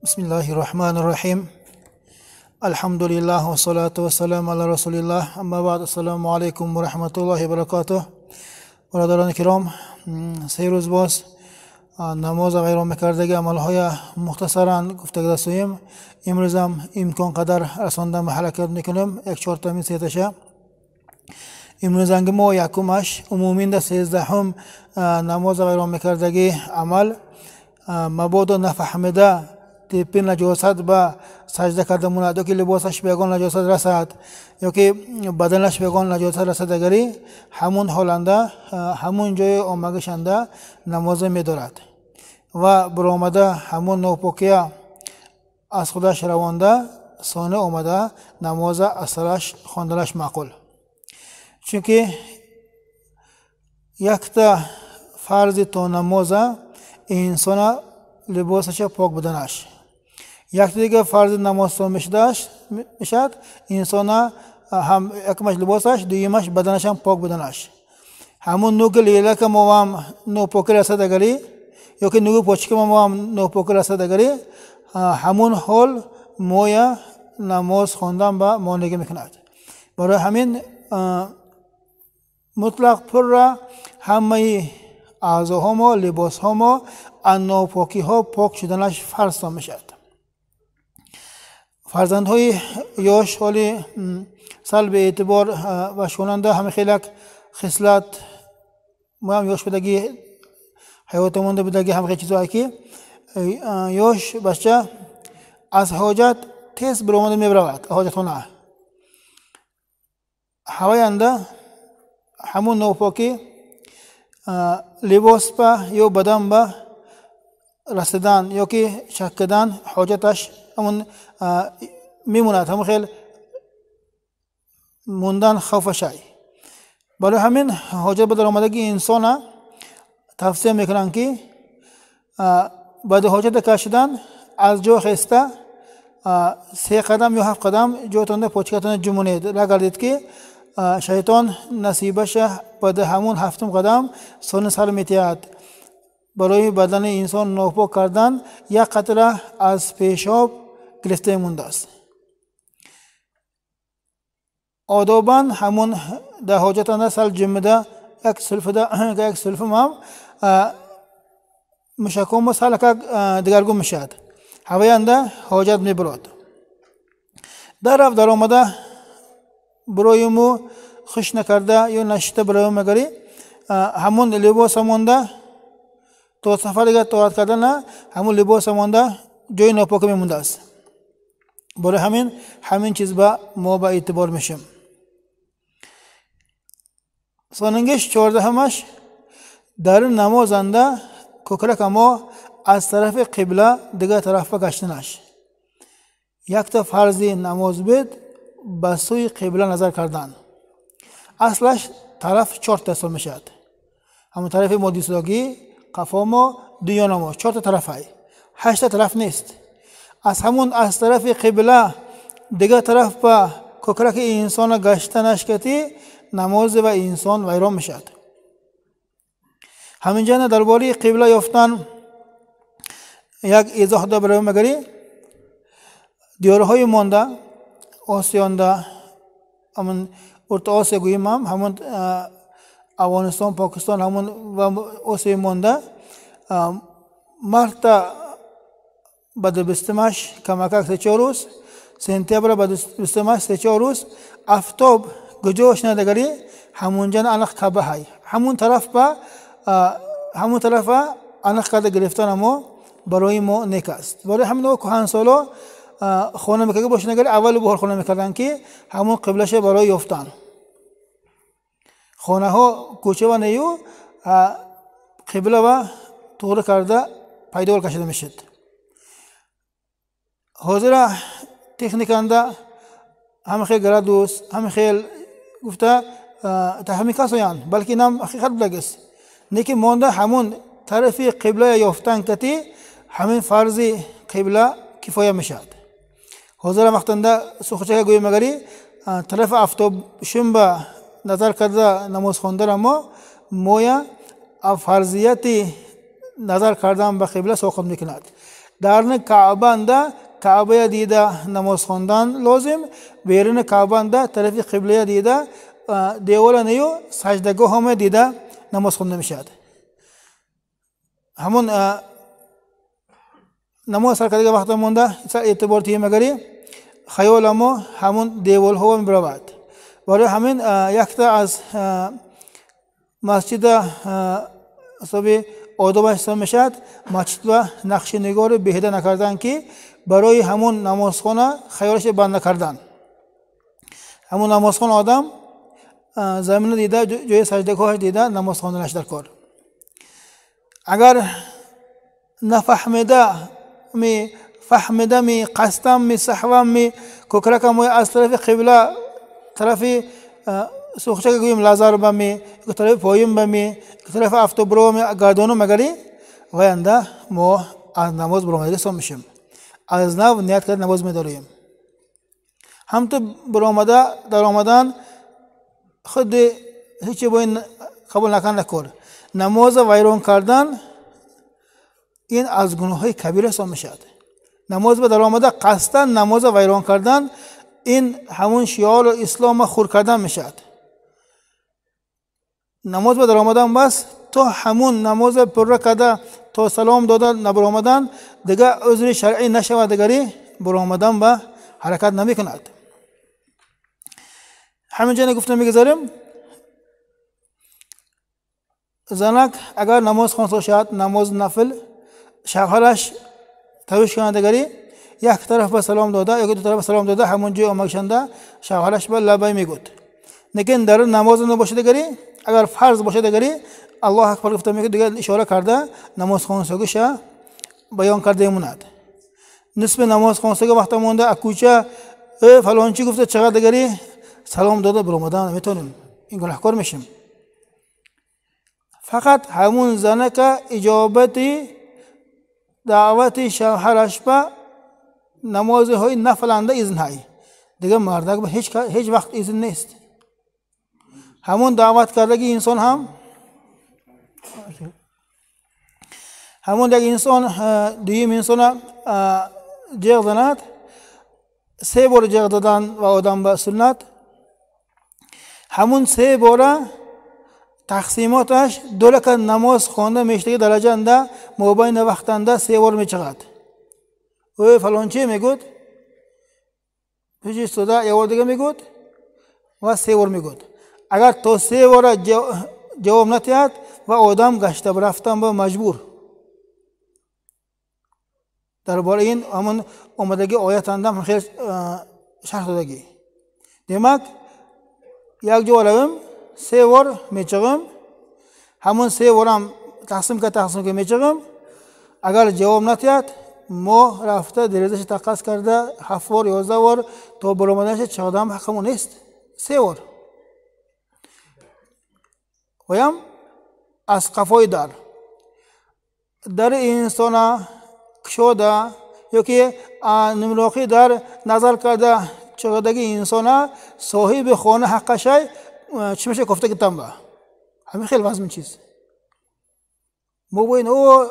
بسم الله الرحمن الرحيم الحمد لله والصلاة والسلام على رسول الله اما بعد السلام علیکم و رحمت الله و برکاته. برادران کرام، سه روز باز نماز وایرانکندگی عملهای مختصرا گفتگو داشتیم. امروز هم امکان قدر رساندن به حرکت میکنیم. یک چهارتامین سیتشه امروز ما یکمش عمومی در 13 نماز وایرانکندگی عمل مبادا نفهمیده تیپ نجاست با سجده کردن منادو که لباسش بیگان نجاست رسد یا که بدنش بیگان نجاست رسد اگری همون حالنده همون جای آمگشنده نماز می‌دارد و برآمده همون ناپاکی از خودش روانده سانه آمده نماز اصلش خواندنش معقول. چونکه یک تا فرض تا نماز انسان لباسش پاک بدنش، یک دیگه فرض نماز تا میشد انسان هم یکمش لباسش دویمش بدنش هم پاک بدنش. همون نوک لیله که ما هم ناپاکی رسد اگری یا که نوک پاچی که ما هم ناپاکی رسد اگری همون حال مویا نماز خواندن با مانگی میکند. برای همین مطلق پر را همه اعضاها ما لباس ها ما از ناپاکی ها پاک شدنش فرض میشد. فرزند های یاش حالی سلب اعتبار و شوننده همه خیلی خصلت ما هم یاش بدگی حیات مونده بدگی همه خیلی چیزهایی که یاش بچه از حاجت تیز برآمده میبرود. حاجت خونه هواینده همون ناپاکی لباس با یا بدن با رسیدن یا که چکیدن حاجتش همون میموند، همون خیلی موندن خوفشای. برای همین حاجت به درآمدگی انسان تفسیر میکنن که بعد حاجت کشیدن از جا خسته 3 قدم یا 7 قدم جاتون پوچکتون جمونید نگردید که شیطان نصیبش بعد همون 7 قدم سن سر میتیاد. برای بدن انسان ناپاک کردن یک قطره از پیشاب گرفته مونده است. آداباً همون در حاجت اندر سل جمده یک سلفم هم مشکم و سل دگرگون میشد. هوای اندر حاجت میبرد. در رفت در آمده برای مو خوش نکرده یا نشته برای مگری همون لباس مونده تو سفر دیگه طاعت کردن همون لباس مونده جای ناپاک میمونده است. برای همین چیز با ما با اعتبار میشیم. ساننگش 14 همش در نماز انده کوکرک ما از طرف قبله دیگه طرف گشتنش. یک تا فرضی نماز بید به سوی قبله نظر کردن. اصلش طرف 4 تا میشد. همون طرف مادیساگی قفا ما دیان ما 4 تا طرف های 8 طرف نیست. از طرف قبله دیگه طرف با کوکرک انسان گشتنش کتی نماز و انسان ویران میشد. همینجا درباره قبله یافتن یک ایضاح ده برای مگری دیارهای مانده آسیانده همون ارتا آسیا گوییم همون افغانستان پاکستان همون و آسیا مانده مرتا بعد بستمش کمک 3-4 روز سنتبر بعد بستمش 3-4 روز افتاب گجاش ندگری همونجا انخ کبه های همون طرف انخ کرده گرفتن ما برای ما نیک است. برای همین کهن سالا خانه میکرده باشه نگری اول بهار خانه میکردن که همون قبلش برای یافتن. خانه ها کوچه و نیو قبله و طور کرده پیدا کشیده میشد. حاضر تکنیک انده همه خیلی گرد دوست همه خیلی گفته تحمی کسایان بلکه نام حقیقت بلگست نیکی مانده همون طرف قبله یافتن کتی همین فرضی قبله کفایه میشد. حاضر وقتنده سخچه گوی مگری طرف افتاب شنبه نظر کرده نماز خونده ما مویا فرضیت نظر کردن به قبله ساقط میکند. дарни каъбанда каъбая дида намоз хондан лозим, берини каъбанда тарафи қиблая дида деворанию саҷдагоҳаме дида намоз хонда мешавад. ҳамон намоз сар кардага вақта монда эътибор тиҳимагари хаёламо ҳамон деволҳо мебиравад. барои ҳамин якта аз масҷида ҳисоби одобаш ҳисоб мешавад масҷид ва нақши нигори беҳуда накардан ки барои ҳамон намозхона хаёлаши банд накардан. ҳамон намозхон одам замина дида ҷои саҷдагоҳаш дида намоз хонданаш даркор. агар нафаҳмидами қасдами саҳвами кӯкракамои аз тарафи қибла тарафи сухчака гӯем лазар бами тарафи поим бами тарафи автобуровами гардону магари ваянда мо аз намоз биромадаги ҳисоб мешем. аз нав ният карда намоз медорем. ҳамто биромада даромадан худи ҳечи бои қабул накарда кор. намоза вайрон кардан ин аз гуноҳҳои кабира ҳисоб мешавад. намоз ба даромада қасдан намоза вайрон кардан ин ҳамон шиёру ислома хур кардан мешавад. намоз ба даромадан бас то ҳамон намоза пурра карда то салом дода набиромадан дига узри шаръӣ нашавад, дигари биромадан ба ҳаракат намекунад. ҳамин ҷоя гуфта мегузарем занак агар намоз хонда бошад намоз нафл шавҳараш тавиш кунад, дигари як тараф ба салом дода ё ду тараф ба салом дода ҳамон ҷои омагишанда шавҳараш ба лаббай мегӯд. лекин дар намоз набошад, дигари агар фарз бошад, дигари аллоҳ акбар гуфта мегӯяд, дигар ишора карда намоз хонсагиша баён карда мемонад. нисби намоз хонсага вақта монда аз кӯча фалончи гуфта чағар, дигари салом дода биромадан наметонем, ин гунаҳкор мешем. фақат ҳамун занака иҷобати даъвати шавҳараш ба намозҳои нафланда изн ҳай, дигар мардак ба ҳеҷ вақт изн нест. ҳамон даъват кардаги инсон ҳам ҳамон як инсон дуюм инсона ҷеғ занад, се бора ҷеғ додан ва одам ба суннат, ҳамон се бора тақсимоташ ду ракат намоз хонда мештаги дараҷанда мобайни вақтанда се бор мечағад. ӯ фалончи мегӯд пиҷи сода явор дига мегӯд ва се бор мегӯд. агар то се бора ҷавоб натиҳад ва одам гашта рафтан ба маҷбур. дар бораи ин ҳамон омадаги оятандам хеле шарҳ додагӣ. демак як ҷо равем се бор мечағам, ҳамон се борам тақсим ка мечағам. агар ҷавоб натиҳад мо рафта дерезаша таққас карда 7 бор 11 бор то биромадаша чағдам ҳаққамон нест. се бор ваям аз қафои дар инсона кушода ё ки нимроқӣ дар назар карда чағдаги инсона соҳиби хона ҳаққашай чӣ меша кофта гитам ба ҳамин хеле вазмин чиз мо боин о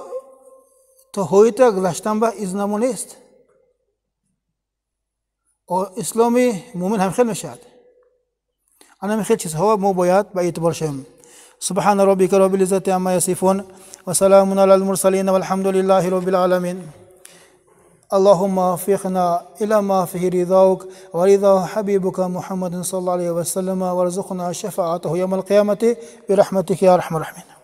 то ҳоита гузаштан ба изнамо нест. исломи муъмин ҳамин хел мешавад. ана ҳамин хел чизҳо мо бояд ба эътибор шавем. سبحان ربك رب العزة عما يصفون وسلام على المرسلين والحمد لله رب العالمين. اللهم وفقنا إلى ما فيه رضاك ورضا حبيبك محمد صلى الله عليه وسلم وارزقنا شفاعته يوم القيامة برحمتك يا أرحم الراحمين.